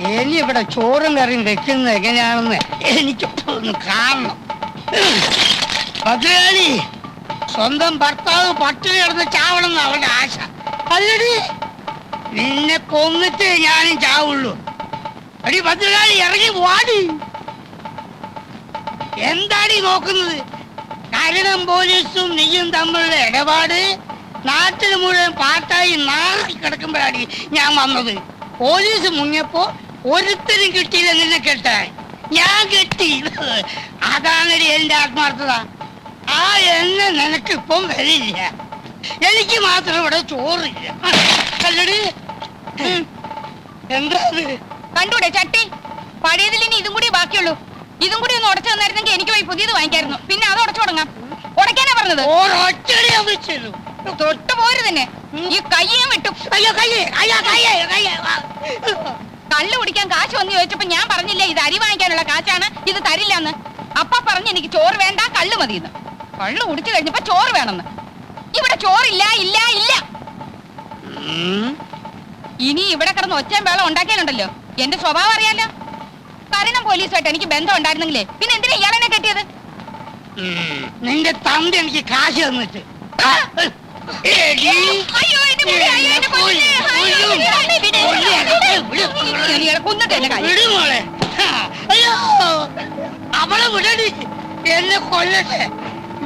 ഇനി ഇവിടെ ചോറും കറിയും വെക്കുന്നത് എങ്ങനെയാണെന്ന് എനിക്ക് ഒന്ന് കാണണം. ഭദ്രകാളി, സ്വന്തം ഭർത്താവ് പട്ടിണി കിടന്ന് ചാവണമെന്ന് അവന്റെ ആശ. അല്ലടി, നിന്നെ കൊന്നിട്ട് ഞാനും ചാവുള്ളൂ. അടി ഭദ്രകാളി, ഇറങ്ങി വാടി. എന്താടി നോക്കുന്നത്? കരുണം പോലീസും നീയും തമ്മിലുള്ള ഇടപാട് നാട്ടിൽ മുഴുവൻ പാട്ടായി നാറി കിടക്കുമ്പോഴാണ് ഞാൻ വന്നത്. പോലീസ് മുങ്ങിയപ്പോ ഒരുത്തരും കിട്ടിയില്ല നിന്നെ കെട്ടാൻ. ഞാൻ കെട്ടി. അതാണടി എന്റെ ആത്മാർത്ഥത. ആ എണ്ണ നിനക്കിപ്പം വരില്ല. എനിക്ക് മാത്രം ഇവിടെ ചോറില്ല. അല്ലടി, എന്താ കണ്ടൂടെ ചട്ടി? പഴയതിൽ ഇനി ഇതും കൂടി ബാക്കിയുള്ളൂ. ഇതും കൂടി ഒന്ന് ഉടച്ചു തന്നായിരുന്നെങ്കിൽ എനിക്ക് പോയി പുതിയത് വാങ്ങിക്കായിരുന്നു. പിന്നെ അത് ഉടച്ചു തുടങ്ങാം. ഉടക്കാനാ പറഞ്ഞത്. തൊട്ട് പോരു തന്നെ. ഈ കയ്യും വിട്ടു. കള്ളു കുടിക്കാൻ കാശ് വന്ന് ചോദിച്ചപ്പോ ഞാൻ പറഞ്ഞില്ലേ ഇത് അരി വാങ്ങിക്കാനുള്ള കാശാണ്, ഇത് തരില്ലെന്ന്. അപ്പ പറഞ്ഞ് എനിക്ക് ചോറ് വേണ്ട, കള്ളു മതിയെന്ന്. കള്ളു കുടിച്ചു കഴിഞ്ഞപ്പോ ചോറ് വേണമെന്ന്. ഇവിടെ ചോറില്ല, ഇല്ല, ഇല്ല. ഇനി ഇവിടെ കിടന്ന് ഒച്ചയും വേളം ഉണ്ടാക്കിയാലുണ്ടല്ലോ എന്റെ സ്വഭാവം അറിയാലോ. കരുണം പോലീസുമായിട്ട് എനിക്ക് ബന്ധം ഉണ്ടായിരുന്നെങ്കിലേ പിന്നെ എന്തിനാ ഇയാളെന്നെ കെട്ടിയത്? നിന്റെ തന്ത എനിക്ക് കാശ് തന്നിട്ട്. അവളെ വിടടി, എന്നെ കൊല്ലട്ടെ.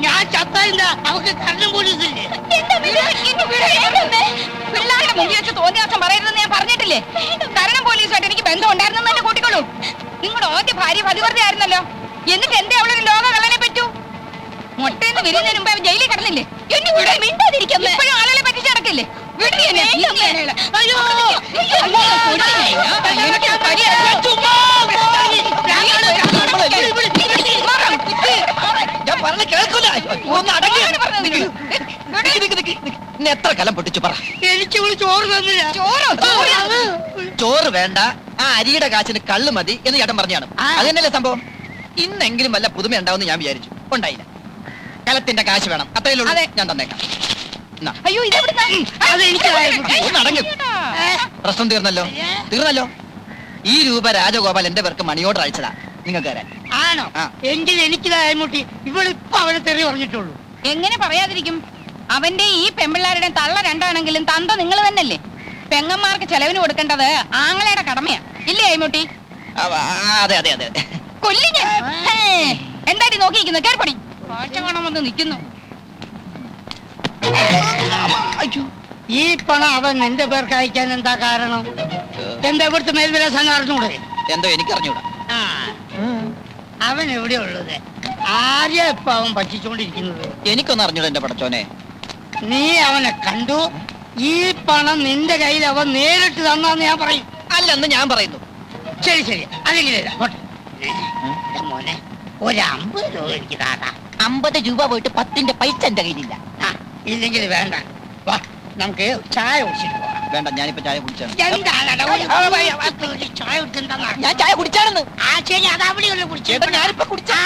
ഞാൻ ചത്താ അവക്ക് കരുണം പോലീസില്ലേ? പിള്ളേരുടെ മുമ്പിൽ വെച്ച് തോന്നിയാസം പറയരുതെന്ന് ഞാൻ പറഞ്ഞിട്ടില്ലേ? കരുണം പോലീസുമായിട്ട് എനിക്ക് ബന്ധം ഉണ്ടായിരുന്നെന്ന് തന്നെ കൂട്ടിക്കോളൂ. നിങ്ങളുടെ ആദ്യ ഭാര്യ പതിവ്രത ആയിരുന്നല്ലോ. എന്നിട്ട് എന്തേ അവളൊരു ലോക കള്ളനെ പറ്റൂ? മുട്ടയെന്ന് വിരിയുന്നതിന് മുമ്പ് ജയിലിൽ കിടന്നില്ലേ? ഇപ്പോഴും ആളുകളെ പറ്റിച്ച് നടക്കില്ലേ? എത്ര കലം പൊട്ടിച്ചു പറ. എനിക്ക് ചോറ് തന്നില്ല. ചോറ് വേണ്ട, ആ അരിയുടെ കാശിന് കള്ളു മതി എന്ന് ചേട്ടൻ പറഞ്ഞാണ്. അത് തന്നെയല്ലേ സംഭവം. ഇന്നെങ്കിലും വല്ല പുതുമ ഉണ്ടാവുമെന്ന് ഞാൻ വിചാരിച്ചു. ഉണ്ടായില്ല. കലത്തിന്റെ കാശ് വേണം, അത്രയല്ലോ ഞാൻ തന്നേക്കാം. അയ്യോ, പ്രശ്നം തീർന്നല്ലോ. ഈ രൂപ രാജഗോപാൽ എന്റെ പേർക്ക് മണി ഓർഡർ അയച്ചതാ നിങ്ങൾക്ക് തരാൻ. ആണോ? എങ്കിൽ എനിക്കിതായ്മുട്ടി. ഇവളിപ്പോ അവനെ തെറി പറഞ്ഞിട്ടുള്ളൂ. എങ്ങനെ പറയാതിരിക്കും? അവന്റെ ഈ പെമ്പിള്ളാരുടെ തള്ള രണ്ടാണെങ്കിലും തന്ത നിങ്ങൾ തന്നെയല്ലേ. പെങ്ങന്മാർക്ക് ചെലവിന് കൊടുക്കേണ്ടത് ആങ്ങളയുടെ കടമയാ, ഇല്ലേ അയ്മുട്ടി? അതെ അതെ അതെ. കൊല്ലിഞ്ഞ എന്തായാലും നോക്കിയിരിക്കുന്നു. കേൾപ്പണി കാഴ്ച കാണാൻ വന്ന് നിൽക്കുന്നു. ഈ പണം അവൻ എന്റെ പേർക്ക് അയക്കാൻ എന്താ കാരണം? എന്താ ഇവിടുത്തെ മേൽവിലാസം അറിഞ്ഞൂടെ? എന്തോ എനിക്കറിഞ്ഞൂടാ. അവൻ എവിടെയാ ഉള്ളത്? ആരെയാ ഇപ്പൊ അവൻ പറ്റിച്ചോണ്ടിരിക്കുന്നത്? എനിക്കൊന്നും അറിഞ്ഞൂടാ എന്റെ പടച്ചോനെ. നീ അവനെ കണ്ടു. ഈ പണം നിന്റെ കയ്യിൽ അവൻ നേരിട്ട് തന്നാന്ന് ഞാൻ പറയും. അല്ലെന്ന് ഞാൻ പറയുന്നു. ശരി ശരി, അല്ലെങ്കിൽ മോനെ ഒരു 50 രൂപ എനിക്ക് താടാ. 50 രൂപ പോയിട്ട് 10ന്റെ പൈസ എന്റെ കയ്യിലില്ല. ഇല്ലെങ്കിൽ വേണ്ട, വാ നമുക്ക് ചായ കുടിച്ചിട്ട് പോകാം. വേണ്ട, ഞാനിപ്പോ ചായ കുടിച്ചാണ്. ഞാൻ ചായ കുടിച്ചാണെന്ന്. ആ ശരി, അത് അവിടെയുള്ള കുടിച്ചേട്ടാ. ഞാനിപ്പോ കുടിച്ചാ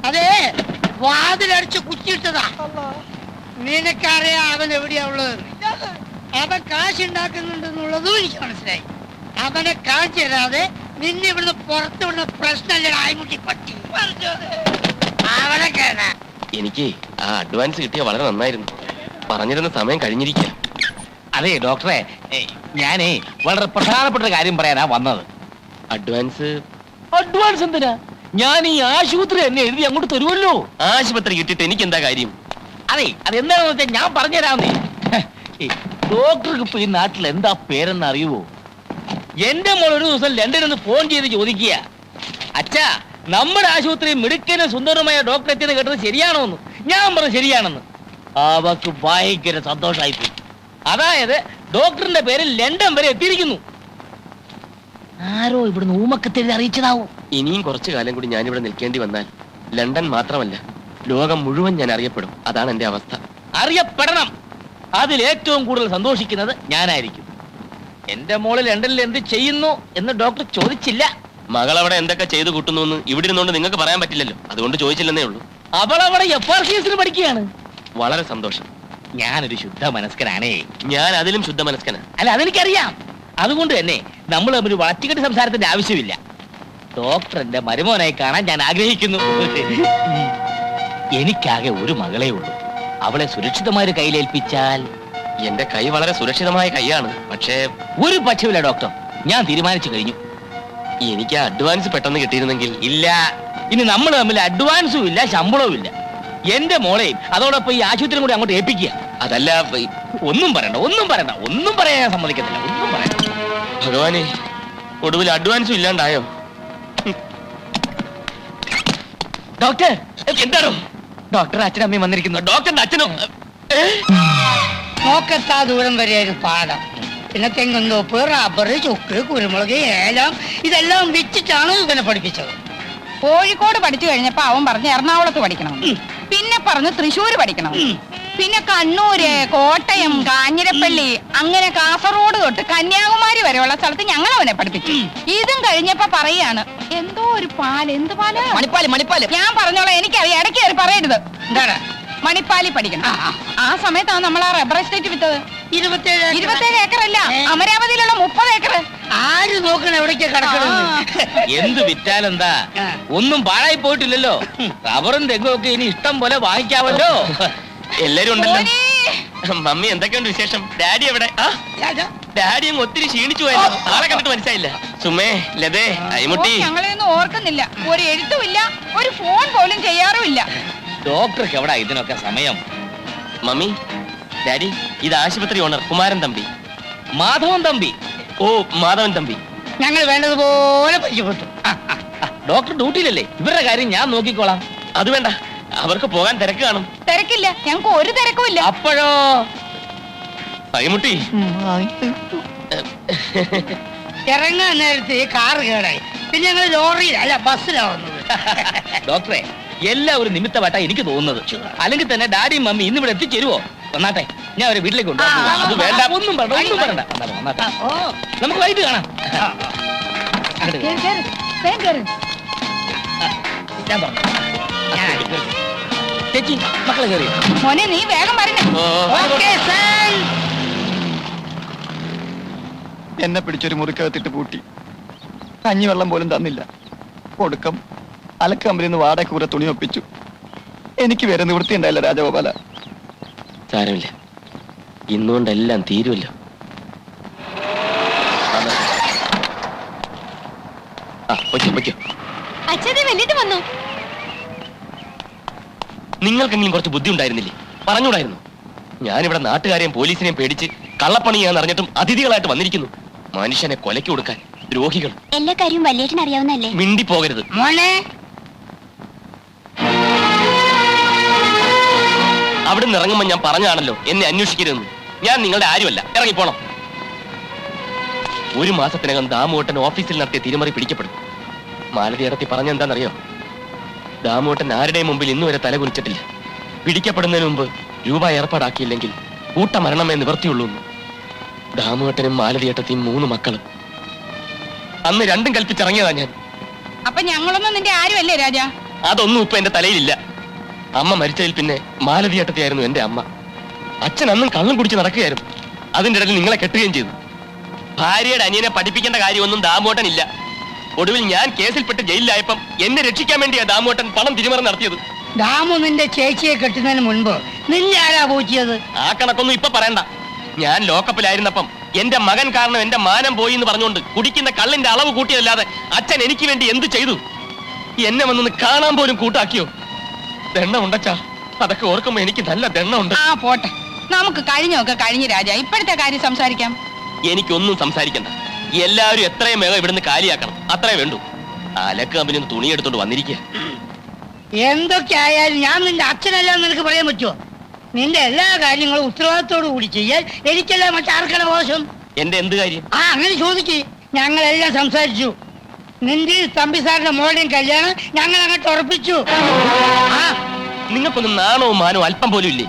അതെ, വാതിലടിച്ച് കുറ്റിയിട്ടതാ. നിനക്കറിയാം അവൻ എവിടെയാ ഉള്ളത്. അവൻ കാശുണ്ടാക്കുന്നുണ്ടെന്നുള്ളതും എനിക്ക് മനസ്സിലായി. അവനെ കാണിച്ചു തരാതെ നിന്നെ ഇവിടുന്ന് പുറത്തു വിടുന്ന പ്രശ്നമല്ലേ ആയിമുട്ടി പറ്റി. അവനെ കേടാ. എനിക്ക് ആ അഡ്വാൻസ് കിട്ടിയ വളരെ നന്നായിരുന്നു. പറഞ്ഞിരുന്ന സമയം കഴിഞ്ഞിരിക്കുക. അതെ ഡോക്ടറെ, ഞാനേ വളരെ പ്രധാനപ്പെട്ട കാര്യം പറയാനാ വന്നത്. അഡ്വാൻസ് എന്തിനാ? ഞാൻ ഈ ആശുപത്രി എന്നെ എഴുതി അങ്ങോട്ട് തരുമല്ലോ. ആശുപത്രി കിട്ടിയിട്ട് എനിക്ക് എന്താ കാര്യം? അതെ, അതെന്താണെന്ന് വെച്ചാൽ ഞാൻ പറഞ്ഞുതരാമെന്നേ. ഡോക്ടർക്ക് ഇപ്പൊ ഈ നാട്ടിൽ എന്താ പേരെന്ന് അറിയുവോ? എന്റെ മോൾ ഒരു ദിവസം ലണ്ടനിൽ ഫോൺ ചെയ്ത് ചോദിക്കുക, അച്ഛാ നമ്മുടെ ആശുപത്രി മിടുക്കനും സുന്ദരമായ ഡോക്ടർ എത്തിയെന്ന് കേട്ടത് ശരിയാണോ എന്ന്. ഞാൻ പറഞ്ഞു ശരിയാണെന്ന്. അവക്ക് ഭയങ്കര സന്തോഷമായിപ്പോയി. അതായത് ഡോക്ടറിന്റെ പേര് ലണ്ടൻ വരെ എത്തിയിരിക്കുന്നു. ആരോ ഇവിടുന്ന് ഊമക്കത്തെഴുതി അറിയിച്ചതാവും. ഇനിയും കുറച്ചു കാലം കൂടി ഞാനിവിടെ നിൽക്കേണ്ടി വന്നാൽ ലണ്ടൻ മാത്രമല്ല ലോകം മുഴുവൻ ഞാൻ അറിയപ്പെടും. അതാണ് എന്റെ അവസ്ഥ. അറിയപ്പെടണം. അതിൽ ഏറ്റവും കൂടുതൽ സന്തോഷിക്കുന്നത് ഞാനായിരിക്കും. എന്റെ മോള് ലണ്ടനിൽ എന്ത് ചെയ്യുന്നു എന്ന് ഡോക്ടർ ചോദിച്ചില്ല. മകളവിടെ എന്തൊക്കെ ചെയ്തു കൂട്ടുന്നു എന്ന് ഇവിടെ ഇരുന്നുകൊണ്ട് നിങ്ങൾക്ക് പറയാൻ പറ്റില്ലല്ലോ, അതുകൊണ്ട് ചോദിച്ചില്ലെന്നേ ഉള്ളൂ. അവളവിടെ FRCS പഠിക്കുകയാണ്. വളരെ സന്തോഷം. ഞാനൊരു ശുദ്ധ മനസ്കനാണേ. ഞാൻ അതിലും ശുദ്ധ മനസ്കനാ. അല്ല, അതെനിക്കറിയാം. അതുകൊണ്ട് തന്നെ നമ്മൾ തമ്മിൽ വളച്ചുകെട്ടി സംസാരത്തിന്റെ ആവശ്യമില്ല. ഡോക്ടറിന്റെ മരുമോനായി കാണാൻ ഞാൻ ആഗ്രഹിക്കുന്നു. എനിക്കാകെ ഒരു മകളേ ഉള്ളൂ. അവളെ സുരക്ഷിതമായ കയ്യിലേൽപ്പിച്ചാൽ. എന്റെ കൈ വളരെ സുരക്ഷിതമായ കൈയാണ്. പക്ഷേ ഒരു പക്ഷമില്ല ഡോക്ടർ, ഞാൻ തീരുമാനിച്ചു കഴിഞ്ഞു. എനിക്ക് അഡ്വാൻസ് പെട്ടെന്ന് കിട്ടിയിരുന്നെങ്കിൽ. ഇല്ല, ഇനി നമ്മൾ തമ്മിൽ അഡ്വാൻസും ഇല്ല, ശമ്പളവും ഇല്ല. എന്റെ മോളെയും അതോടൊപ്പം ഈ ആശുപത്രിയും കൂടി അങ്ങോട്ട് ഏൽപ്പിക്കുക. അതല്ല, ഒന്നും പറയണ്ട, ഒന്നും പറയണ്ട, ഒന്നും പറയാൻ ഞാൻ സമ്മതിക്കത്തില്ല. ഒന്നും പറയണ്ട. ഭഗവാനെ, ഒടുവിൽ അഡ്വാൻസും ഇല്ലാണ്ടായോ? ഡോക്ടർ, എന്താണോ? ഡോക്ടർ അച്ഛനമ്മയും വന്നിരിക്കുന്നു. ഡോക്ടറിന്റെ അച്ഛനും. നോക്കെത്താ ദൂരം വരെ ഒരു പാടം, പിന്നെ തെങ്ങുന്തോപ്പ്, റബ്ബർ, ചുക്ക്, കുരുമുളക്, ഏലം ഇതെല്ലാം വിറ്റിട്ടാണ് ഇവനെ പഠിപ്പിച്ചത്. കോഴിക്കോട് പഠിച്ചു കഴിഞ്ഞപ്പോ അവൻ പറഞ്ഞു എറണാകുളത്ത് പഠിക്കണം, പിന്നെ പറഞ്ഞു തൃശ്ശൂര് പഠിക്കണം, പിന്നെ കണ്ണൂര്, കോട്ടയം, കാഞ്ഞിരപ്പള്ളി, അങ്ങനെ കാസർഗോഡ് തൊട്ട് കന്യാകുമാരി വരെയുള്ള സ്ഥലത്ത് ഞങ്ങൾ അവനെ പഠിപ്പിച്ചു. ഇതും കഴിഞ്ഞപ്പോ പറയാണ് എന്തോ ഒരു പാല്, എന്ത് പാല്? മണിപ്പാല്. ഞാൻ പറഞ്ഞോളാം, എനിക്കറിയാം, ഇടയ്ക്ക് കയറി പറയരുത്. എന്താണ്? മണിപ്പാലി പഠിക്കണം. ആ സമയത്താണ് നമ്മൾ ആ റബ്ബർ എസ്റ്റേറ്റ് വിറ്റത്. 27 ഏക്കറല്ല, അമരാവതിയിലുള്ള 30 ഏക്കർ. ആര് നോക്കണം എവിടേക്ക് കിടക്കണം? എന്ത് വിറ്റാലെന്താ, ഒന്നും പാഴായി പോയിട്ടില്ലല്ലോ. റബ്ബറും തെങ്ങും ഒക്കെ ഇനി ഇഷ്ടം പോലെ വാങ്ങിക്കാമല്ലോ. എല്ലാരും ഉണ്ടല്ലോ. മമ്മി എന്തൊക്കെയുണ്ട് വിശേഷം? ഡാഡി എവിടെ? ഡാഡി അങ്ങ് ഒത്തിരി ക്ഷീണിച്ചു പോയല്ലോ. ആളെ കണ്ടിട്ട് മനസ്സിലായില്ല. സുമേ, ലതേ, അയ്മുട്ടി. ഞങ്ങളെയൊന്നും ഓർക്കുന്നില്ല. ഒരു എഴുത്തുമില്ല, ഒരു ഫോൺ പോലും ചെയ്യാറുമില്ല. ഡോക്ടർക്ക് എവിടാ ഇതിനൊക്കെ സമയം? മമ്മി, ഡാഡി, ഇത് ആശുപത്രി ഓണർ കുമാരൻ തമ്പി. മാധവൻ തമ്പി. ഓ, മാധവൻ തമ്പി. ഞങ്ങൾ വേണ്ടതുപോലെ പരിചയപ്പെട്ടു. ഡോക്ടർ ഡ്യൂട്ടിയിലല്ലേ, ഇവരുടെ കാര്യം ഞാൻ നോക്കിക്കോളാം. അത് വേണ്ട, അവർക്ക് പോകാൻ തിരക്ക് കാണും. തിരക്കില്ല, ഞങ്ങൾക്ക് ഒരു തിരക്കുമില്ല. അപ്പോഴോ? അയ്മുട്ടി, ഇറങ്ങാൻ നേരത്തെ കാറ് കേടായി, പിന്നെ ഞങ്ങൾ ലോറിയിൽ അല്ല ബസ്സിലാവുന്നത്. ഡോക്ടറെ, എല്ലാം ഒരു നിമിത്തമായിട്ടാ എനിക്ക് തോന്നുന്നത്. അല്ലെങ്കിൽ തന്നെ ഡാഡിയും മമ്മി ഇന്ന് ഇവിടെ എത്തിച്ചേരുവോ? വന്നാട്ടെ, ഞാൻ അവരെ വീട്ടിലേക്ക് കൊണ്ടുപോകാം. അത് വേണ്ട, ഒന്നും പറയണ്ട, ഒന്നും പറയണ്ട. വന്നാട്ടെ, നമുക്ക് വൈകിട്ട് കാണാം. ഞാൻ പറഞ്ഞു. ചേച്ചി, മക്കളെ കയറി. മോനെ, നീ വേഗം വരണേ. എന്നെ പിടിച്ചൊരു മുറിക്കകത്തിട്ട് പൂട്ടി. കഞ്ഞിവെള്ളം പോലും തന്നില്ല. ഒടുക്കം അലക്കമ്പലിൽ നിന്ന് വാടക കൂടെ തുണി ഒപ്പിച്ചു. എനിക്ക് വേറെ നിവൃത്തി ഉണ്ടായില്ല രാജഗോപാല. സാരമില്ല, ഇന്നുകൊണ്ടെല്ലാം തീരുമല്ലോ. നിങ്ങൾക്കെങ്കിലും കുറച്ച് ബുദ്ധി ഉണ്ടായിരുന്നില്ലേ? പറഞ്ഞൂടായിരുന്നു? ഞാനിവിടെ നാട്ടുകാരെയും പോലീസിനെയും പേടിച്ച് കള്ളപ്പണിയാന്ന് അറിഞ്ഞിട്ടും അതിഥികളായിട്ട് വന്നിരിക്കുന്നു. മനുഷ്യനെ കൊലയ്ക്ക് കൊടുക്കാൻ ദ്രോഹികൾ. എല്ലാ കാര്യവും വല്യേട്ടൻ അറിയാവുന്നല്ലേ? മിണ്ടി പോകരുത് മോനെ. അവിടുന്ന് ഇറങ്ങുമ്പോ ഞാൻ പറഞ്ഞാണല്ലോ എന്നെ അന്വേഷിക്കരുതെന്ന്. ഞാൻ നിങ്ങളുടെ ആരുമല്ല, ഇറങ്ങിപ്പോണം. 1 മാസത്തിനകം ദാമുവേട്ടൻ ഓഫീസിൽ നടത്തിയ തിരിമറി പിടിക്കപ്പെടും. മാലതി ഇടത്തി പറഞ്ഞെന്താണെന്നറിയോ? ദാമുവേട്ടൻ ആരുടെയും മുമ്പിൽ ഇന്നുവരെ തല കുനിച്ചിട്ടില്ല. പിടിക്കപ്പെടുന്നതിന് മുമ്പ് രൂപ ഏർപ്പാടാക്കിയില്ലെങ്കിൽ കൂട്ടമരണമേ നിവർത്തിയുള്ളൂ. ദാമുവേട്ടനും മാലതിയേട്ടത്തെയും 3 മക്കളും. അന്ന് രണ്ടും കൽപ്പിച്ചിറങ്ങിയതാ ഞാൻ. അപ്പൊ ഞങ്ങളൊന്നും നിന്റെ ആരുമല്ലേ രാജാ? അതൊന്നും ഇപ്പൊ എന്റെ തലയിലില്ല. അമ്മ മരിച്ചതിൽ പിന്നെ മാലതിയേട്ടത്തെയായിരുന്നു എന്റെ അമ്മ. അച്ഛൻ അന്നും കള്ളും കുടിച്ച് നടക്കുകയായിരുന്നു. അതിന്റെ ഇടയിൽ നിങ്ങളെ കെട്ടുകയും ചെയ്തു. ഭാര്യയുടെ അനിയനെ പഠിപ്പിക്കേണ്ട കാര്യമൊന്നും ദാമോട്ടൻ ഇല്ല. ഒടുവിൽ ഞാൻ കേസിൽപ്പെട്ട് ജയിലിലായപ്പം എന്നെ രക്ഷിക്കാൻ വേണ്ടിയാ ദാമോട്ടൻ പണം തിരിമറി നടത്തിയത്. ദാമു നിന്റെ ചേച്ചിയെ കെട്ടുന്നതിന് മുൻപ് നിന്നെ ആരാ പോറ്റിയത്? ആ കണക്കൊന്നും ഇപ്പൊ പറയണ്ട. ഞാൻ ലോക്കപ്പിലായിരുന്നപ്പം എന്റെ മകൻ കാരണം എന്റെ മാനം പോയി എന്ന് പറഞ്ഞുകൊണ്ട് കുടിക്കുന്ന കള്ളിന്റെ അളവ് കൂട്ടിയതല്ലാതെ അച്ഛൻ എനിക്ക് വേണ്ടി എന്ത് ചെയ്തു? എന്നെ വന്നൊന്ന് കാണാൻ പോലും കൂട്ടാക്കിയോ? ദണ്ണമുണ്ടച്ചാ, അതൊക്കെ ഓർക്കുമ്പോ എനിക്ക് നല്ല ദണ്ണമുണ്ട്. ആ പോട്ടെ, നമുക്ക് കഴിഞ്ഞൊക്കെ കഴിഞ്ഞ് രാജാ. ഇപ്പോഴത്തെ കാര്യം സംസാരിക്കാം. എനിക്കൊന്നും സംസാരിക്കണ്ട. എല്ലാവരും എത്രയും വേഗം ഇവിടുന്ന് കാലിയാക്കണം, അത്രേ വേണ്ടൂ. അലക്ക് കമ്പനി തുണി എടുത്തോണ്ട് വന്നിരിക്കുക. എന്തൊക്കെ ആയാലും ഞാൻ നിന്റെ അച്ഛനല്ലാന്ന് നിനക്ക് പറയാൻ പറ്റുമോ? നിന്റെ എല്ലാ കാര്യങ്ങളും ഉത്തരവാദിത്തോടു കൂടി ചെയ്യാൻ എനിക്കല്ല മറ്റാർക്കാണ് മോശം? എന്റെ എന്ത് കാര്യം? അങ്ങനെ ചോദിക്ക്. ഞങ്ങളെല്ലാം സംസാരിച്ചു. നിന്റെ തമ്പി സാറിന്റെ മോളുടെയും കല്യാണം ഞങ്ങൾ അങ്ങോട്ട് ഉറപ്പിച്ചു. നിങ്ങൾക്കൊന്നും നാണവും മാനവും അല്പം പോലും ഇല്ലേ?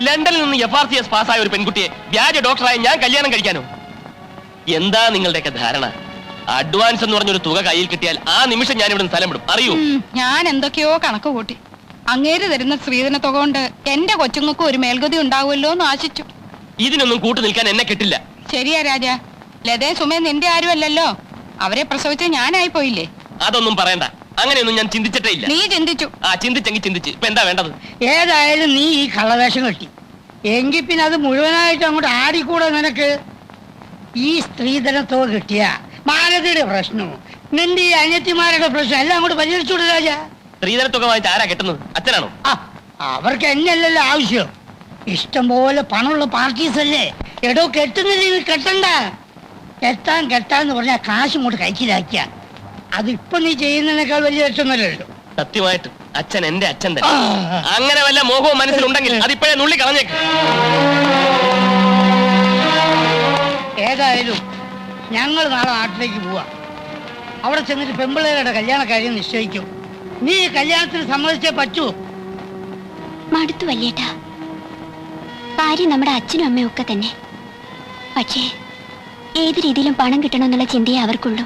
ലണ്ടനിൽ നിന്ന് FRCS പാസ്സായ ഒരു പെൺകുട്ടിയെ വ്യാജ ഡോക്ടറായ ഞാൻ കല്യാണം കഴിക്കാനോ? എന്താ നിങ്ങളുടെയൊക്കെ ധാരണ? അഡ്വാൻസ് എന്ന് പറഞ്ഞൊരു തുക കയ്യിൽ കിട്ടിയാൽ ആ നിമിഷം ഞാൻ ഇവിടെ സ്ഥലം വിടും, അറിയൂ. ഞാൻ എന്തൊക്കെയോ കണക്ക് കൂട്ടി. അങ്ങേര് തരുന്ന സ്ത്രീധന തുക കൊണ്ട് എന്റെ കൊച്ചുങ്ങൾക്ക് ഒരു മേൽഗതി ഉണ്ടാവുമല്ലോ എന്ന് ആശിച്ചു. ഇതിനൊന്നും കൂട്ടു നിൽക്കാൻ എന്നെ കിട്ടില്ല. ശരിയാ രാജ, ലതേ സുമേ നിന്റെ ആരും അല്ലല്ലോ. അവരെ പ്രസവിച്ച ഞാനായി പോയില്ലേ? അതൊന്നും പറയണ്ട, അങ്ങനെയൊന്നും ഞാൻ ചിന്തിച്ചിട്ടേ ഇല്ല. നീ ചിന്തിച്ചു. ചിന്തിച്ചെങ്കിൽ ചിന്തിച്ച് ഇപ്പൊ എന്താ വേണ്ടത്? ഏതായാലും നീ ഈ കള്ളവേഷം കെട്ടി, എങ്കിൽ പിന്നെ അത് മുഴുവനായിട്ട് അങ്ങോട്ട് ആടിക്കൂടെ നിനക്ക്? ഈ സ്ത്രീധന തുക കിട്ടിയ മാലതിയുടെ പ്രശ്നവും നിന്റെ ഈ അനിയത്തിമാരുടെ പ്രശ്നം എല്ലാം അങ്ങോട്ട് പരിഹരിച്ചൂടെ രാജ? സ്ത്രീധന തുക വാങ്ങിച്ച് ആരാ കെട്ടുന്നത്? അച്ഛനാണോ? അവർക്ക് എന്നല്ലല്ലോ ആവശ്യം, ഇഷ്ടം പോലെ പണമുള്ള പാർട്ടീസ് അല്ലേ. എടോ കെട്ടുന്നില്ലെങ്കിൽ കെട്ടണ്ട. കെട്ടാന്ന് പറഞ്ഞാൽ കാശ് ഇങ്ങോട്ട് കൈക്കിലാക്കിയ അതിപ്പോ നീ ചെയ്യുന്നതിനേക്കാൾ വലിയ രക്ഷമൊന്നുമല്ലല്ലോ. സത്യമായിട്ട് അച്ഛൻ എന്റെ അച്ഛൻ തന്നെ. അങ്ങനെ വല്ല മോഹവും മനസ്സിലുണ്ടെങ്കിൽ അതിപ്പോഴേ നുള്ളി കളഞ്ഞേക്ക്. ഏതായാലും ഞങ്ങൾ നാളെ നാട്ടിലേക്ക് പോവാ. അവിടെ ചെന്നിട്ട് പെമ്പിള്ളേരുടെ കല്യാണ കാര്യം നിശ്ചയിക്കും. നീ കല്യാണത്തിന് സമ്മതിച്ചേ പറ്റൂ. മടുത്തു വല്യേട്ടാ. കാര്യം നമ്മുടെ അച്ഛനും അമ്മയും ഒക്കെ തന്നെ. പക്ഷേ ഏത് രീതിയിലും പണം കിട്ടണമെന്നുള്ള ചിന്തയെ അവർക്കുള്ളൂ.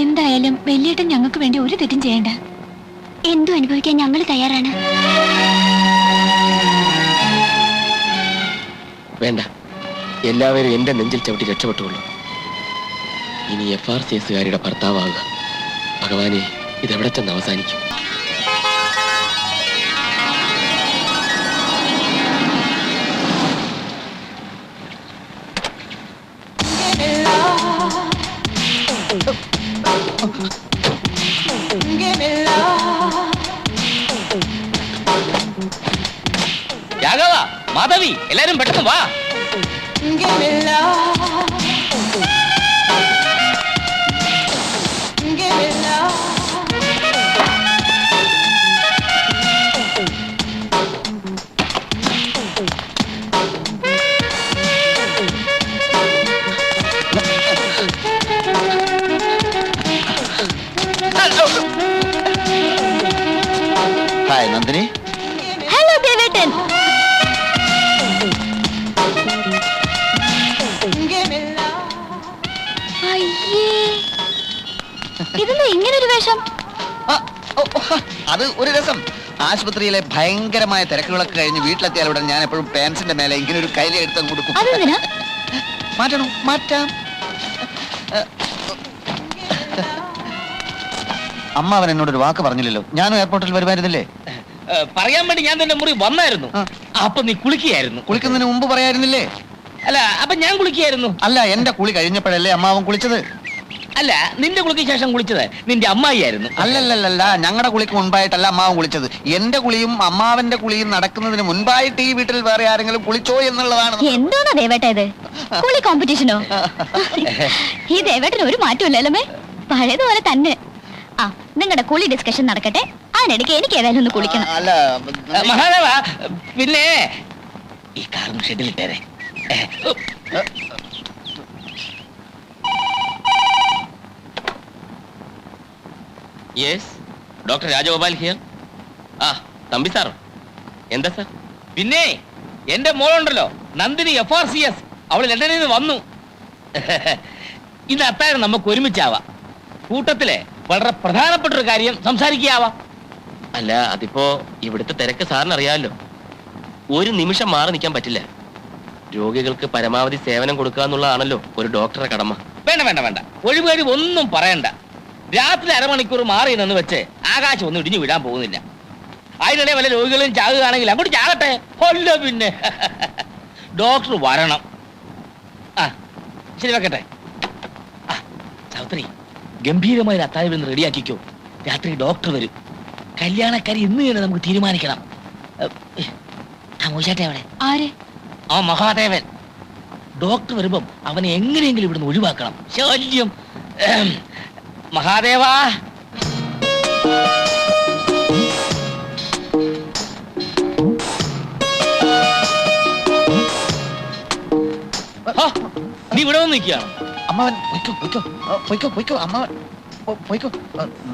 എന്തായാലും വല്യേട്ടൻ ഞങ്ങൾക്ക് വേണ്ടി ഒരു തെറ്റും ചെയ്യണ്ട. എന്തും അനുഭവിക്കാൻ ഞങ്ങൾ തയ്യാറാണ്. വേണ്ട, എല്ലാവരും എന്റെ നെഞ്ചിൽ ചവിട്ടി രക്ഷപ്പെട്ടുള്ളൂ. ഇനി FRCSകാരുടെ ഭർത്താവുക. ഭഗവാനെ, ഇതെവിടെ ചെന്ന് അവസാനിക്കും? രാഘവ, മാധവി, എല്ലാരും പെട്ടെന്ന് വാ. ഹായ് നന്ദിനി. ഹലോ ദേവേട്ടൻ. ഇതെന്താ ഇങ്ങനൊരു വേഷം? അത് ഒരു രസം. ആശുപത്രിയിലെ ഭയങ്കരമായ തിരക്കുകളൊക്കെ കഴിഞ്ഞ് വീട്ടിലെത്തിയാൽ ഉടൻ ഞാൻ എപ്പോഴും പാൻസിന്റെ മേലെ ഇങ്ങനെ ഒരു കൈലി എടുത്ത് കൊടുക്കും. അതെന്തിനാ? മാറ്റണം, മാറ്റാം. അമ്മ അവൻ എന്നോടൊരു വാക്ക് പറഞ്ഞില്ലല്ലോ. ഞാനും എയർപോർട്ടിൽ വരുമായിരുന്നില്ലേ? പറയാൻ വേണ്ടി ഞാൻ തന്നെ മുറി വന്നായിരുന്നു. അപ്പൊ നീ കുളിക്കുകയായിരുന്നു. കുളിക്കുന്നതിന് മുമ്പ് പറയായിരുന്നില്ലേ? അല്ല, അപ്പൊ ഞാൻ കുളിക്കുകയായിരുന്നു. അല്ല, എന്റെ കുളി കഴിഞ്ഞപ്പോഴല്ലേ അമ്മാവൻ കുളിച്ചത്? അല്ല, നിന്റെ കുളിക്ക് ശേഷം കുളിച്ചത് നിന്റെ അമ്മായിയായിരുന്നു. അല്ലല്ലല്ല, ഞങ്ങളുടെ കുളിക്ക് മുൻപായിട്ടല്ല അമ്മാവൻ കുളിച്ചത്. എന്റെ കുളിയും അമ്മാവന്റെ കുളിയും നടക്കുന്നതിന് മുൻപായിട്ട് ഈ വീട്ടിൽ വേറെ ആരെങ്കിലും കുളിച്ചോ എന്നുള്ളതാണ്. എന്തോന്നാ ദേവേട്ട ഇത്? കുളി കോമ്പറ്റീഷനോ? ഈ ദേവേട്ടന് ഒരു മാറ്റമില്ലല്ലേ? പഴയതുപോലെ തന്നെ. ആ, നിങ്ങളുടെ കുളി ഡിസ്കഷൻ നടക്കട്ടെ. അതിനിടയ്ക്ക് എനിക്ക് ഏതായാലും ഒന്ന് കുളിക്കണം. അല്ല മഹാദേവ, പിന്നെ ഈ കാറും ഷെഡിലിട്ടേരെ. Yes, doctor Rajagopal here. Thampi sir, എന്താ സാർ? പിന്നെ എന്റെ മോളുണ്ടല്ലോ നന്ദിനി, FRCS, അവള് ലണ്ടനിൽ നിന്ന് വന്നു. ഇന്ന് അത്താഴം നമുക്ക് ഒരുമിച്ചാവാം. കൂട്ടത്തിലെ വളരെ പ്രധാനപ്പെട്ട ഒരു കാര്യം സംസാരിക്കാവാം. അല്ല, അതിപ്പോ ഇവിടുത്തെ തിരക്ക് സാറിന് അറിയാമല്ലോ. ഒരു നിമിഷം മാറി നിൽക്കാൻ പറ്റില്ല. രോഗികൾക്ക് പരമാവധി സേവനം കൊടുക്കുക എന്നുള്ളതാണല്ലോ ഒരു ഡോക്ടറെ കടമ. വേണ്ട വേണ്ട വേണ്ട, ഒഴിവഴി ഒന്നും പറയണ്ട. രാത്രി അരമണിക്കൂർ മാറി നിന്ന് വെച്ച് ആകാശം ഒന്നും ഇടിഞ്ഞു വിടാൻ പോകുന്നില്ല. അതിനിടെ വല്ല രോഗികളും ചാകുകയാണെങ്കിൽ അങ്ങോട്ട് ചാകട്ടെ. കൊല്ല പിന്നെ ഡോക്ടർ വരണം. ആ ശരി, വെക്കട്ടെ. ആ സാവിത്രി, ഗംഭീരമായ ഒരു അത്താഴം ഇന്ന് റെഡിയാക്കിക്കോ. രാത്രി ഡോക്ടർ വരും. കല്യാണക്കാരി ഇന്ന് തന്നെ നമുക്ക് തീരുമാനിക്കണം. മോശാട്ടെ അവിടെ ആര്? ആ മഹാദേവൻ. ഡോക്ടർ വരുമ്പം അവനെ എങ്ങനെയെങ്കിലും ഇവിടുന്ന് ഒഴിവാക്കണം. ശല്യം. മഹാദേവാ, നീ ഇവിടെ വന്ന് നിൽക്കുകയാണ്. അമ്മാവൻ പൊയ്ക്കോ അമ്മാവൻ പൊയ്ക്കോ.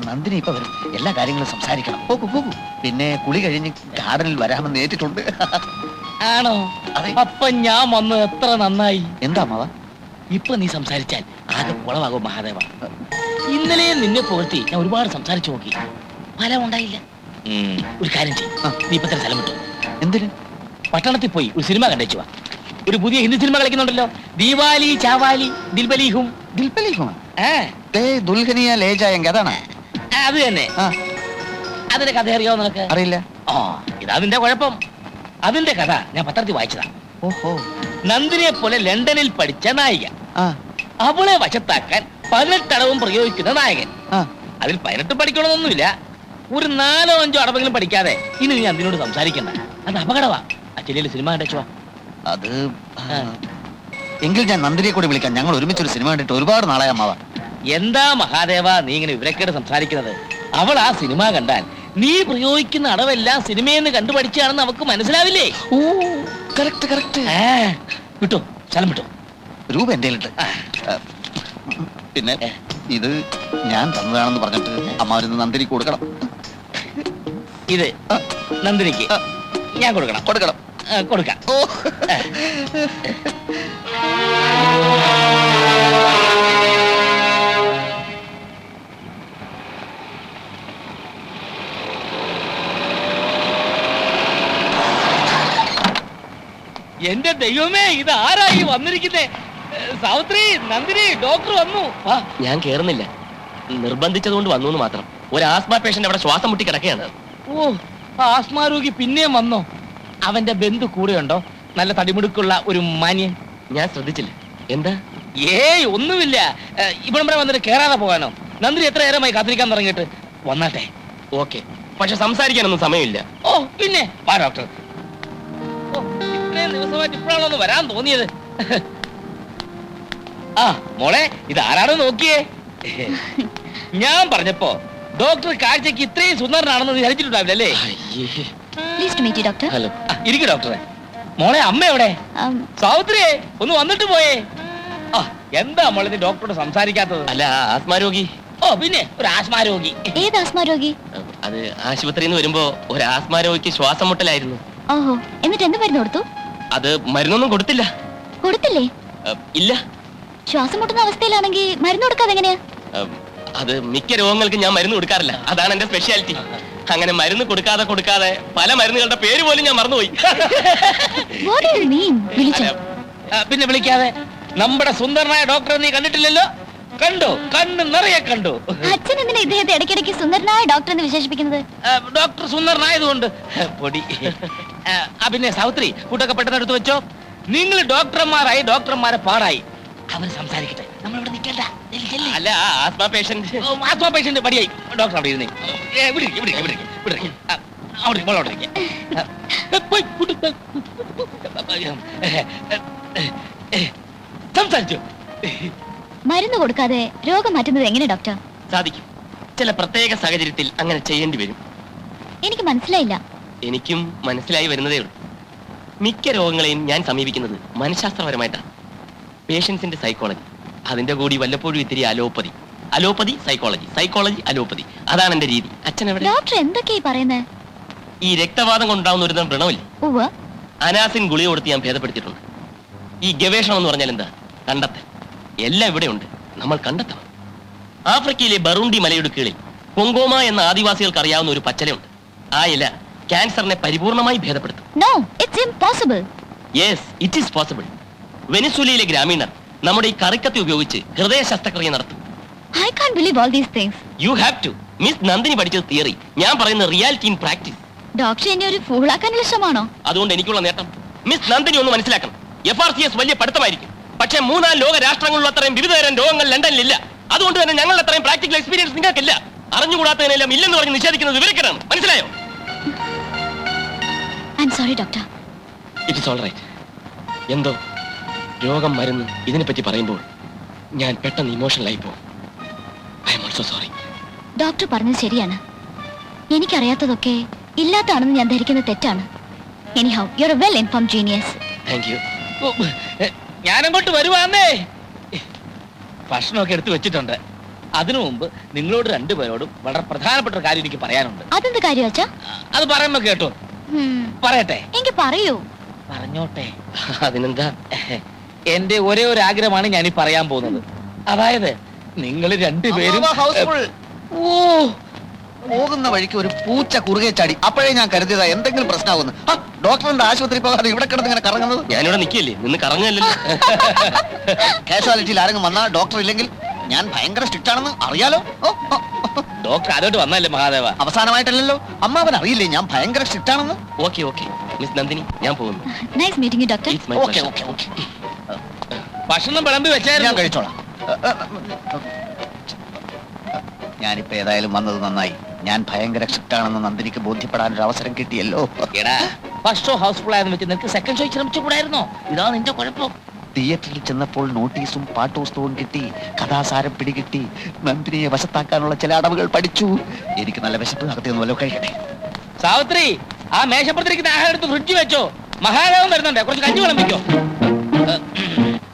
നന്ദിനി ഇപ്പൊ വരും. എല്ലാ കാര്യങ്ങളും സംസാരിക്കണം. പോകൂ. പിന്നെ കുളി കഴിഞ്ഞ് ഗാർഡനിൽ വരാമെന്ന് ഏറ്റിട്ടുണ്ട്. ആണോ? അതെ. അപ്പൊ ഞാൻ വന്ന് എത്ര നന്നായി. എന്താ അമ്മാവ? ഇപ്പൊ നീ സംസാരിച്ചാൽ ആകെ കുളവാകും മഹാദേവ. ഇന്നലെ നിന്നെ പുകഴ്ത്തി ഞാൻ ഒരുപാട് സംസാരിച്ചു നോക്കി, ഫലം ഉണ്ടായില്ല. ഒരു കാര്യം ചെയ്യും, നീ ഇപ്പൊ തന്നെ സ്ഥലം വിട്ടു. എന്തിന്? പട്ടണത്തിൽ പോയി ഒരു സിനിമ കണ്ടേച്ചു വാ. ഒരു പുതിയ ഹിന്ദി സിനിമ കളിക്കുന്നുണ്ടല്ലോ, ദീപാലി ചാവാലി ദിൽബലിഹും. ദുൽഹനിയ ലേ ജായേംഗെ അതാണ്. അത് തന്നെ. അതിന്റെ കഥ അറിയാവോ നിനക്ക്? അറിയില്ല. ആ, ഇതതിന്റെ കുഴപ്പം. അതിന്റെ കഥ ഞാൻ പത്രത്തിൽ വായിച്ചതാ. ഓഹോ. നന്ദിനിയെ പോലെ ലണ്ടനിൽ പഠിച്ച നായിക, അവളെ വശത്താക്കാൻ 18 അടവും പ്രയോഗിക്കുന്ന നായകൻ. അതിൽ 18 പഠിക്കണമെന്നൊന്നുമില്ല, ഒരു 4-5 അടവെങ്കിലും പഠിക്കാതെ ഇനി നീ അതിനോട് സംസാരിക്കണ്ട. അത് അപകടമാ. അച്ഛനിൽ സിനിമ കണ്ടേച്ചുവാ. അത് എങ്കിൽ ഞാൻ നന്ദിനിയെ കൂടി വിളിക്കാം. ഞങ്ങൾ ഒരുമിച്ചൊരു സിനിമ കണ്ടിട്ട് ഒരുപാട് നാളായ അമ്മാവ. എന്താ മഹാദേവ നീ ഇങ്ങനെ വിവരക്കേട് സംസാരിക്കുന്നത്? അവൾ ആ സിനിമ കണ്ടാൽ നീ പ്രയോഗിക്കുന്ന അടവെല്ലാം സിനിമയെന്ന് കണ്ടുപഠിച്ചാണെന്ന് അവക്ക് മനസ്സിലാവില്ലേ? ഓ, കറക്റ്റ് കറക്റ്റ്. വിട്ടോ, സ്ഥലം വിട്ടോ. രൂപ എന്റെ കയ്യിലുണ്ട്. പിന്നെ ഇത് ഞാൻ തന്നതാണെന്ന് പറഞ്ഞിട്ട് അമ്മാവരിന്ന് നന്ദിനിക്ക് കൊടുക്കണം. ഇത് നന്ദിനിക്ക് ഞാൻ കൊടുക്കണം. കൊടുക്കണം. കൊടുക്കാം. ഓ, എന്റെ ദൈവമേ, ഇത് ആരായി വന്നിരിക്കുന്നേ? സാവിത്രി, നന്ദിനി, ഡോക്ടർ വന്നു. ഞാൻ കേറുന്നില്ല, നിർബന്ധിച്ചതുകൊണ്ട് വന്നു എന്ന് മാത്രം. ഒരു ആസ്മ പേഷ്യന്റ് അവിടെ ശ്വാസം മുട്ടി കിടക്കുകയാണ്. ഓ, ആസ്മാ രോഗി പിന്നെയും വന്നോ? അവന്റെ ബന്ധു കൂടെയുണ്ടോ? നല്ല തടിമുടുക്കുള്ള ഒരു മാന്യൻ. ഞാൻ ശ്രദ്ധിച്ചില്ല. എന്താ? ഏയ് ഒന്നുമില്ല. ഇവിടെ വരെ വന്നിട്ട് കേറാതെ പോകാനോ? നന്ദിനി എത്ര നേരമായി കാത്തിരിക്കാൻ തുടങ്ങിയിട്ട്. വന്നാട്ടെ. ഓക്കെ, പക്ഷെ സംസാരിക്കാനൊന്നും സമയമില്ല. ഓ പിന്നെ വാ ഡോക്ടർ. ഓ, ഇത്രയും ദിവസമായിട്ട് ഇപ്പോഴാണോ ഒന്ന് വരാൻ തോന്നിയത്? ആ മോളെ, ഇത് ആരാണോ നോക്കിയേ? ഞാൻ പറഞ്ഞപ്പോ ഡോക്ടർ കാഴ്ചക്ക് ഇത്രയും സുന്ദരനാണെന്ന് നീ ധരിച്ചിട്ടുണ്ടാവില്ലല്ലേ? Please to meet you doctor. Hello. ഇരിക്കു ഡോക്ടറെ. മോളെ, അമ്മ എവിടെ? സാവിത്രിയെ ഒന്ന് വന്നിട്ട് പോയേ. ആ, എന്താ മോളെ നീ ഡോക്ടറോട് സംസാരിക്കാത്തത്? അല്ല, ആസ്മ രോഗി. ഓ പിന്നെ ഒരു ആസ്മാ രോഗി. ഏത് ആസ്മാ രോഗി? അത് ആശുപത്രിയിൽ നിന്ന് വരുമ്പോ ഒരു ആസ്മ രോഗിക്ക് ശ്വാസം മുട്ടലായിരുന്നു. ഓഹോ, എന്നിട്ട് എന്ത് മരുന്ന് കൊടുത്തു? അത് മരുന്നൊന്നും കൊടുത്തില്ല. കൊടുത്തില്ലേ? ഇല്ല. ശ്വാസം മുട്ടുന്ന അവസ്ഥയിലാണെങ്കിൽ മരുന്ന് കൊടുക്കാതെ എങ്ങനെയാ? അത് മിക്ക രോഗങ്ങൾക്ക് ഞാൻ മരുന്ന് കൊടുക്കാറില്ല, അതാണ് എന്റെ സ്പെഷ്യാലിറ്റി. അങ്ങനെ മരുന്ന് കൊടുക്കാതെ പല മരുന്നുകളുടെ പേര് പോലും ഞാൻ മറന്നുപോയി. What do you mean? വിളിച്ചോ? പിന്നെ വിളിക്കാതെ. നമ്മുടെ സുന്ദരനായ ഡോക്ടറെ നീ കണ്ടിട്ടില്ലല്ലോ? കണ്ടു, കണ്ണ് നിറയെ കണ്ടു. അച്ഛൻ എന്തിനാ ഇദ്ദേഹത്തെ ഇടയ്ക്കിടയ്ക്ക് സുന്ദരനായ ഡോക്ടർ എന്ന് വിശേഷിപ്പിക്കുന്നത്? ഡോക്ടർ സുന്ദരനായതുകൊണ്ട്. പൊടി. പിന്നെ സാവിത്രി, കൂട്ടൊക്കെ പെട്ടെന്ന് എടുത്തു വെച്ചോ. നിങ്ങൾ ഡോക്ടർമാരായി, ഡോക്ടർമാരെ പാടായി. അവർ സംസാരിക്കട്ടെ, നമ്മളിവിടെ നിൽക്കണ്ട. അല്ല, ആസ്മ പേഷ്യന്റ്. ആസ്മ പേഷ്യന്റ് പടിയായി. ഡോക്ടർ അവിടെ ഇരുന്നേ. സംസാരിച്ചു. മരുന്ന് കൊടുക്കാതെ രോഗം മാറ്റുന്നത് എങ്ങനെ ഡോക്ടർ? സാധിക്കും. ചില പ്രത്യേക സാഹചര്യത്തിൽ അങ്ങനെ ചെയ്യേണ്ടി വരും. എനിക്ക് മനസ്സിലായില്ല. എനിക്കും മനസ്സിലായി വരുന്നതേ ഉള്ളൂ. മിക്ക രോഗങ്ങളെയും ഞാൻ സമീപിക്കുന്നത് മനഃശാസ്ത്രപരമായിട്ടാണ്. പേഷ്യൻസിന്റെ സൈക്കോളജി, അതിന്റെ കൂടി വല്ലപ്പോഴും ഇത്തിരി allopathy. Allopathy psychology, psychology allopathy. അതാണ് എന്റെ രീതി. അച്ഛൻ എവിടെ? ഡോക്ടർ എന്തൊക്കെയാ പറയുന്നത്? ഈ രക്തവാദം കൊണ്ടുണ്ടാവുന്ന ഒരു തരം വ്രണമില്ല, ഉവ്വ്. അനാസിൻ ഗുളിക കൊടുത്ത് ഞാൻ ഭേദപ്പെടുത്തിയിട്ടുണ്ട്. ഈ ഗവേഷണം എന്ന് പറഞ്ഞാൽ എന്താ? കണ്ടെത്തൽ. എല്ലാം ഇവിടെ ഉണ്ട്, നമ്മൾ കണ്ടെത്തണം. ആഫ്രിക്കയിലെ ബറൂണ്ടി മലയിടുക്കുകളിൽ കൊങ്കോമ എന്ന ആദിവാസികൾക്ക് അറിയാവുന്ന ഒരു പച്ചലയുണ്ട്. ആ ഇല ക്യാൻസറിനെ പരിപൂർണമായി ഭേദപ്പെടുത്തും. No, it's impossible. Yes, it is possible. വെനിസുലയിലെ ഗ്രാമീണർ നമ്മുടെ ഈ കറിക്കത്തി ഉപയോഗിച്ച് ഹൃദയ ശസ്ത്രക്രിയ നടത്തും. I can't believe all these things. You have to. Miss Nandini പഠിച്ചത് തിയറി, ഞാൻ പറയുന്നത് റിയാലിറ്റി ഇൻ പ്രാക്ടീസ്. ഡോക്ടർ എന്നെ ഒരു ഫൂളാക്കാനുള്ള ശ്രമമാണോ? അതുകൊണ്ട് എനിക്കുള്ള നേട്ടം മിസ് നന്ദിനി ഒന്ന് മനസ്സിലാക്കണം. FRCS വലിയ പഠിത്തമായിരിക്കും, പക്ഷേ 3-4 ലോക രാഷ്ട്രങ്ങളിലുള്ള അത്രയും വിവിധതരം രോഗങ്ങൾ ലണ്ടനിലില്ല. അതുകൊണ്ട് തന്നെ ഞങ്ങൾ അത്രയും പ്രാക്ടിക്കൽ എക്സ്പീരിയൻസ് നിങ്ങൾക്കില്ല. അറിഞ്ഞുകൂടാത്തതിനെല്ലാം ഇല്ലെന്ന് പറഞ്ഞ് നിഷേധിക്കുന്നത് വിവരക്കേടാണ്. മനസ്സിലായോ? I'm sorry, doctor. It is all right. എന്തോ രോഗം, മരുന്ന്, ഇതിനെപ്പറ്റി പറയുമ്പോൾ ഞാൻ പെട്ടെന്ന് ഇമോഷണലായി പോകും. I am also sorry. Doctor പറഞ്ഞത് ശരിയാണ്. എനിക്കറിയാത്തതൊക്കെ ഇല്ലാത്താണെന്ന് ഞാൻ ധരിക്കുന്നത് തെറ്റാണ്. Anyhow you are a well informed genius. Thank you. ഞാനങ്ങോട്ട് വരുവാന്നേ. ഭക്ഷണമൊക്കെ എടുത്തു വെച്ചിട്ടുണ്ട്. അതിനു മുമ്പ് നിങ്ങളോട് രണ്ടുപേരോടും വളരെ പ്രധാനപ്പെട്ട ഒരു കാര്യം എനിക്ക് പറയാനുണ്ട്. അതെന്ത് കാര്യം അച്ഛാ? അത് പറയുമ്പോ കേട്ടോ. പറയട്ടെ? എനിക്ക് പറയൂ. പറഞ്ഞോട്ടെ. അതിനെന്താ? എന്റെ ഒരേ ഒരു ആഗ്രഹമാണ് ഞാൻ ഈ പറയാൻ പോകുന്നത്. അതായത് നിങ്ങൾ രണ്ടുപേരും ഹൗസ്ഫുൾ ഓ പോകുന്ന വഴിക്ക് ഒരു പൂച്ച കുറുകെ ചാടി. അപ്പോഴേ ഞാൻ കരുതിയതാ എന്തെങ്കിലും പ്രശ്നമാകുന്നു. ഡോക്ടറിന്റെ ആശുപത്രി പോകാതെ ഇവിടെ കിടന്ന് ഇങ്ങനെ കറങ്ങുന്നത്. ഞാനിവിടെ നിൽക്കില്ലേ, നിന്ന് കറങ്ങല്ലോ. കാഷ്വാലിറ്റിയിൽ ആരെങ്കിലും വന്നാൽ ഡോക്ടർ ഇല്ലെങ്കിൽ ഞാൻ ഭയങ്കര സ്ട്രിക്റ്റ് ആണെന്ന് അറിയാലോ. ഡോക്ടർ അതോട്ട് വന്നല്ലേ മഹാദേവ. അവസാനമായിട്ടല്ലല്ലോ അമ്മാവൻ അറിയില്ലേ ഞാൻ ഭയങ്കര സ്ട്രിക്റ്റ് ആണെന്ന്. ഓക്കെ ഓക്കെ മിസ് നന്ദിനി, ഞാൻ പോകുന്നു. Nice meeting you doctor. It's my okay pleasure. Okay okay ഭക്ഷണം വിളമ്പി ഞാൻ വെച്ചായിരുന്നു. കഴിച്ചോളാം. ഞാനിപ്പോ ഏതായാലും വന്നത് നന്നായി. ഞാൻ ഭയങ്കര സ്ട്രിക്റ്റ് ആണെന്ന് നന്ദിനിക്ക് ബോധ്യപ്പെടാൻ ഒരു അവസരം കിട്ടിയല്ലോ. എടാ ഫസ്റ്റ് ഷോ ഹൗസ്ഫുൾ ആയെന്ന് വെച്ച് നിനക്ക് സെക്കൻഡ് ഷോ ശ്രമിച്ചുകൂടായിരുന്നോ? ഇതാ നിന്റെ കുഴപ്പം. തിയേറ്ററിൽ ചെന്നപ്പോൾ നോട്ടീസും പാട്ടുപുസ്തകവും കിട്ടി, കഥാസാരം പിടികിട്ടി, നന്ദിനിയെ വശത്താക്കാനുള്ള ചില അടവുകൾ പഠിച്ചു. എനിക്ക് നല്ല വിശപ്പ്, അകത്തൊന്നും വല്ലോ കഴിക്കട്ടെ. സാവിത്രി, ആ മേശപ്പുറത്തിരിക്കുന്ന ആഹാരം എടുത്ത് ഫ്രിഡ്ജ് വെച്ചോ. മഹാദേവൻ വരുന്നുണ്ട്, കുറച്ച് കഞ്ഞി വിളമ്പിക്കോ.